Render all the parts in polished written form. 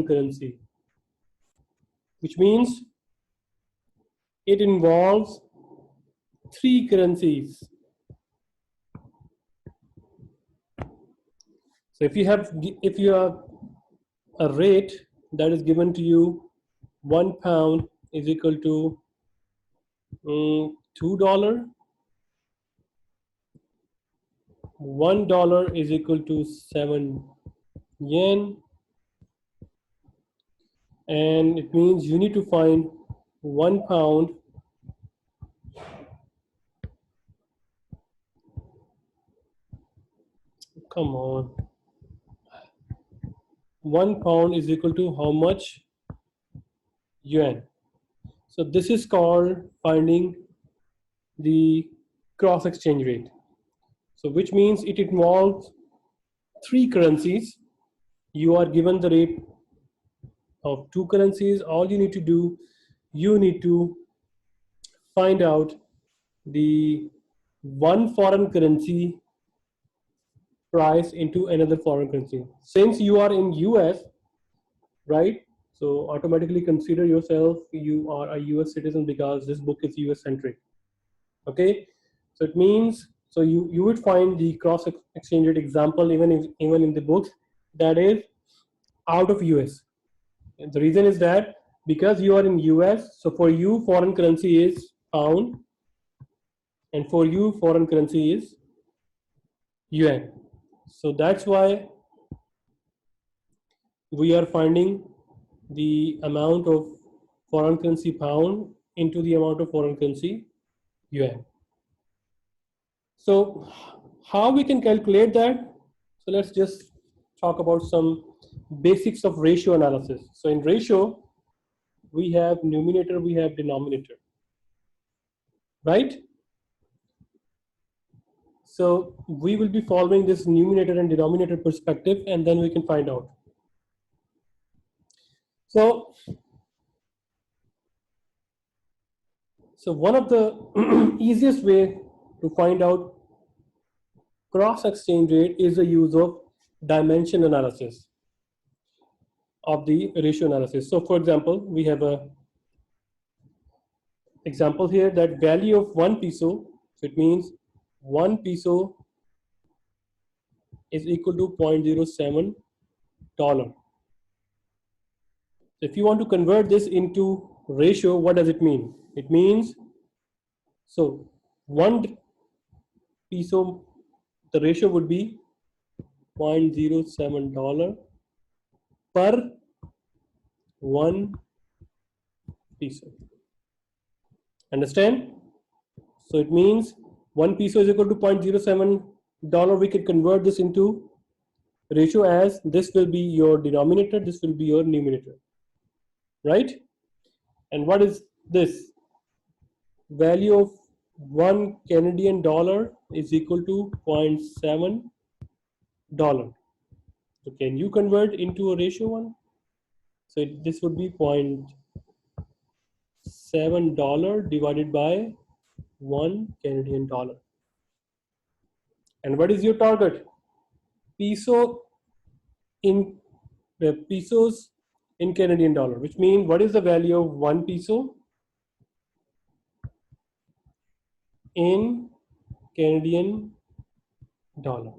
currency, which means it involves three currencies. So if you have a rate that is given to you, £1 is equal to $2, $1 is equal to 7 yen, and it means you need to find £1. Come on. £1 is equal to how much yuan? So this is called finding the cross exchange rate. So which means it involves three currencies. You are given the rate of two currencies. All you need to do, you need to find out the one foreign currency price into another foreign currency. Since you are in US, right? So automatically consider yourself you are a US citizen because this book is US centric. Okay, so it means so you would find the cross exchange rate example even in the books that is out of US. And the reason is that because you are in US, so for you foreign currency is pound, and for you foreign currency is yuan. So that's why we are finding the amount of foreign currency pound into the amount of foreign currency yuan. So how we can calculate that? So let's just talk about some basics of ratio analysis. So in ratio, we have numerator, we have denominator, right? So we will be following this numerator and denominator perspective, and then we can find out. So one of the easiest way to find out cross exchange rate is the use of dimension analysis of the ratio analysis. So for example, we have a example here that value of 1 peso, so it means 1 peso is equal to $0.07. If you want to convert this into ratio, what does it mean? It means, so 1 peso, the ratio would be $0.07 per 1 peso. Understand? So it means 1 peso is equal to $0.07. We can convert this into ratio as this will be your denominator, this will be your numerator, right? And what is this? Value of 1 Canadian dollar is equal to $0.7. So can you convert into a ratio one? So this would be $0.7 divided by 1 Canadian dollar. And what is your target? Pesos in Canadian dollar, which means what is the value of 1 peso in Canadian dollar?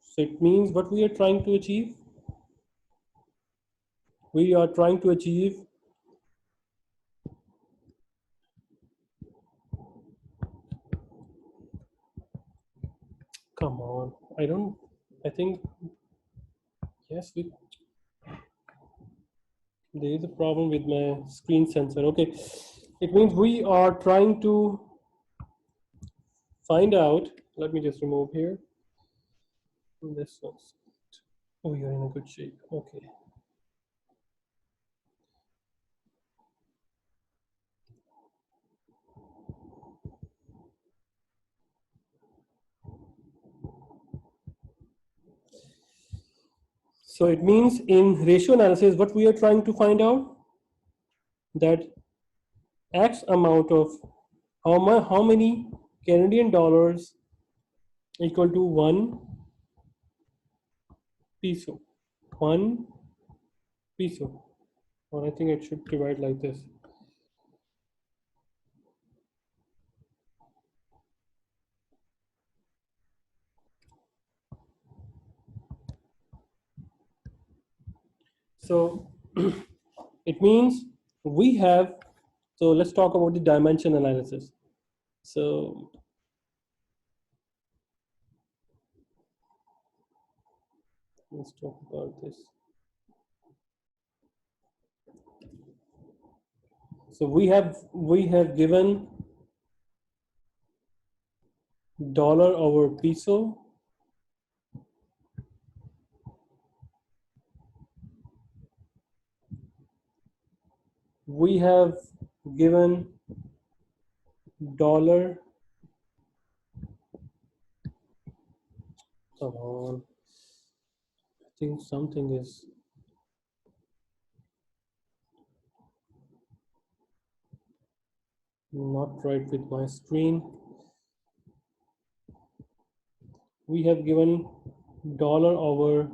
So it means what we are trying to achieve? We are trying to achieve come on, I think yes, there is a problem with my screen sensor. Okay, it means we are trying to find out, let me just remove here this one. Oh, you're in a good shape. Okay. So it means in ratio analysis, what we are trying to find out that X amount of how many Canadian dollars equal to 1 peso. 1 peso. Or I think it should divide like this. So it means we have, so let's talk about the dimension analysis. So let's talk about this. So we have given dollar over peso. We have given dollar. Come on. I think something is not right with my screen. We have given dollar over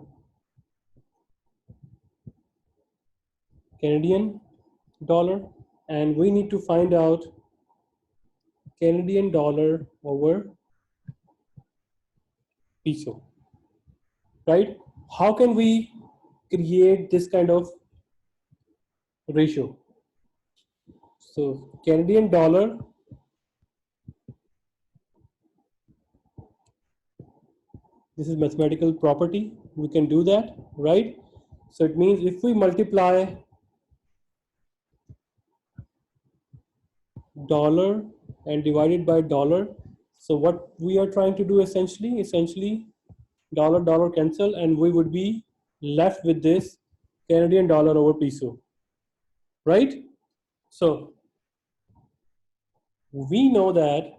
Canadian dollar, and we need to find out Canadian dollar over peso, right? How can we create this kind of ratio? So Canadian dollar, this is mathematical property. We can do that, right? So it means if we multiply dollar and divide it by dollar, so what we are trying to do essentially dollar dollar cancel, and we would be left with this Canadian dollar over peso, right? So we know that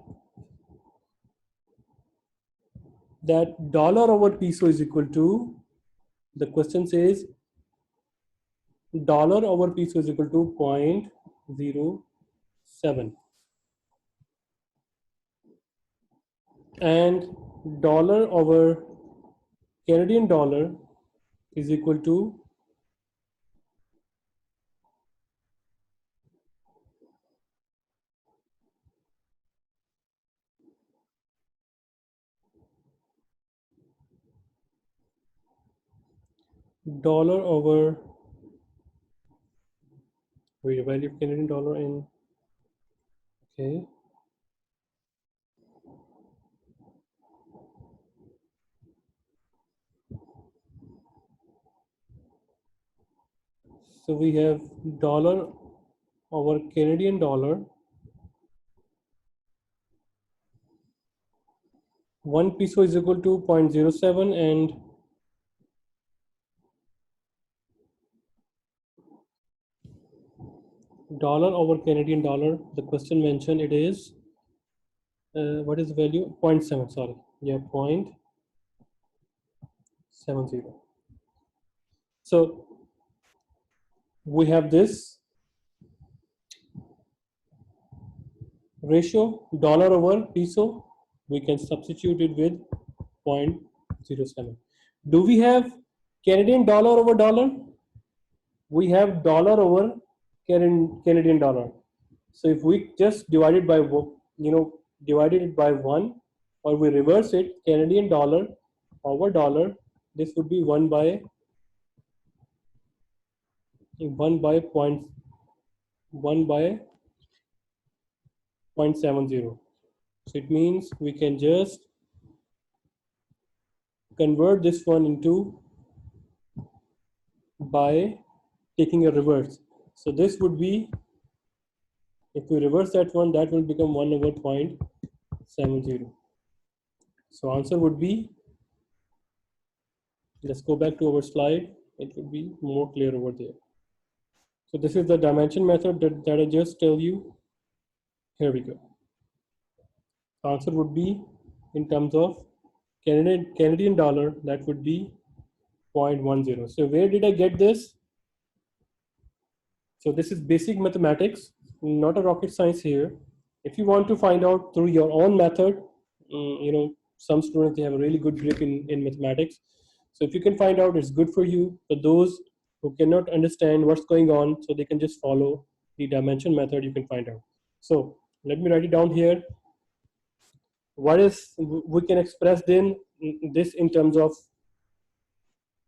dollar over peso is equal to, the question says dollar over peso is equal to 0.07, and dollar over Canadian dollar is equal to dollar over, wait, value of Canadian dollar in, okay, so we have dollar over Canadian dollar, 1 peso is equal to 0.07, and dollar over Canadian dollar, the question mentioned it is, what is the value? 0.7, sorry, yeah, 0.70. So we have this ratio, dollar over peso, we can substitute it with 0.07. Do we have Canadian dollar over dollar? We have dollar over Canadian dollar. So if we just divide it by, divided it by 1, or we reverse it, Canadian dollar over dollar, this would be 1 by point 1 by 0.70. So it means we can just convert this one into by taking a reverse. So this would be, if we reverse that one, that will become 1 over 0.70. So answer would be, let's go back to our slide, it would be more clear over there. So this is the dimension method that I just tell you. Here we go. Answer would be, in terms of Canadian dollar, that would be 0.10. So where did I get this? So this is basic mathematics, not a rocket science here. If you want to find out through your own method, some students, they have a really good grip in mathematics. So if you can find out, it's good for you. For those who cannot understand what's going on, so they can just follow the dimension method. You can find out. So let me write it down here. What is, we can express then this in terms of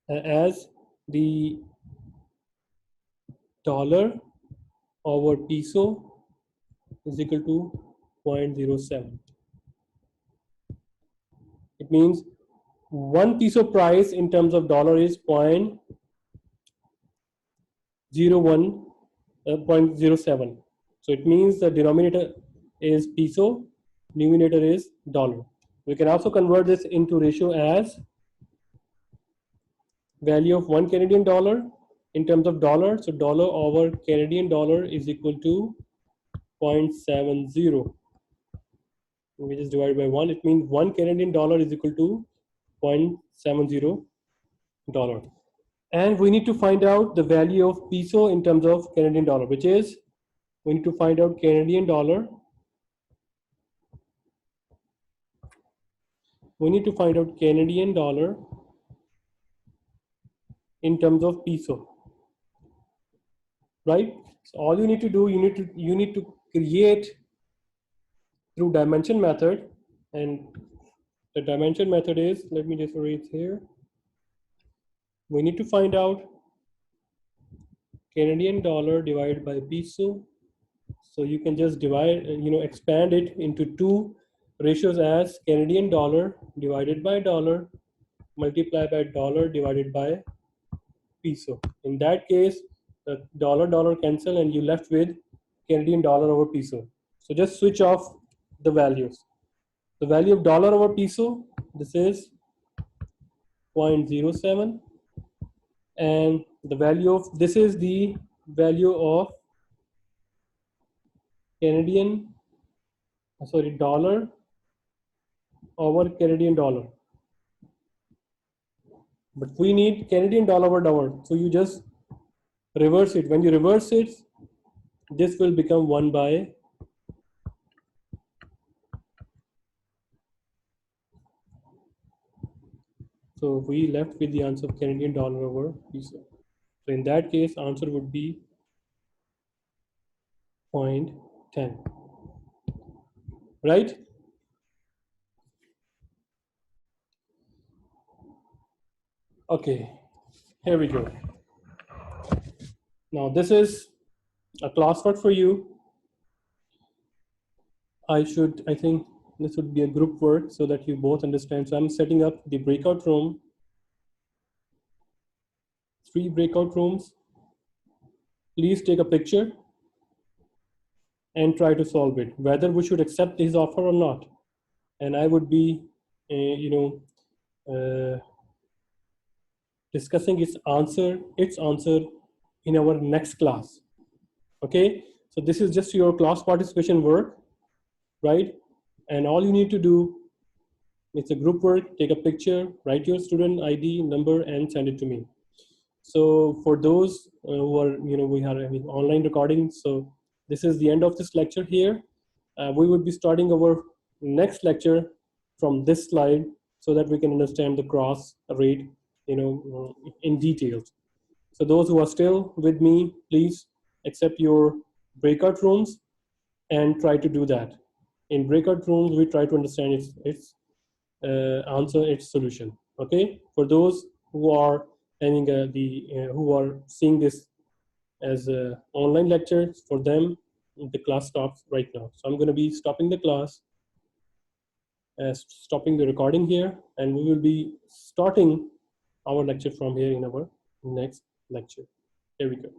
as the dollar over peso is equal to 0.07. It means 1 peso price in terms of dollar is 0.07. So it means the denominator is peso, numerator is dollar. We can also convert this into ratio as value of 1 Canadian dollar in terms of dollar. So dollar over Canadian dollar is equal to 0.70, which is divided by 1. It means 1 Canadian dollar is equal to 0.70 dollar. And we need to find out the value of peso in terms of Canadian dollar, which is, we need to find out Canadian dollar. We need to find out Canadian dollar in terms of peso, right? So all you need to do, you need to create through dimension method, and the dimension method is, let me just erase here. We need to find out Canadian dollar divided by peso. So you can just divide, expand it into two ratios as Canadian dollar divided by dollar multiplied by dollar divided by peso. In that case, the dollar cancel and you left with Canadian dollar over peso. So just switch off the values. The value of dollar over peso, this is 0.07, and the value of, this is the value of dollar over Canadian dollar. But we need Canadian dollar over dollar. So you just reverse it. When you reverse it, this will become 1 by, so we left with the answer of Canadian dollar over peso. So in that case, answer would be 0.10, right? Okay, here we go. Now this is a classwork for you. I think this would be a group work so that you both understand. So I'm setting up the breakout room, 3 breakout rooms. Please take a picture and try to solve it, whether we should accept his offer or not. And I would be, discussing its answer in our next class. Okay, so this is just your class participation work, right? And all you need to do, it's a group work, take a picture, write your student ID number and send it to me. So for those who are, we are having online recording, so this is the end of this lecture here. We would be starting our next lecture from this slide so that we can understand the cross rate, in details. So those who are still with me, please accept your breakout rooms and try to do that. In breakout rooms, we try to understand its answer, its solution. Okay, for those who are having who are seeing this as online lectures, for them the class stops right now. So I'm going to be stopping the class, stopping the recording here, and we will be starting our lecture from here in our next lecture. Here we go.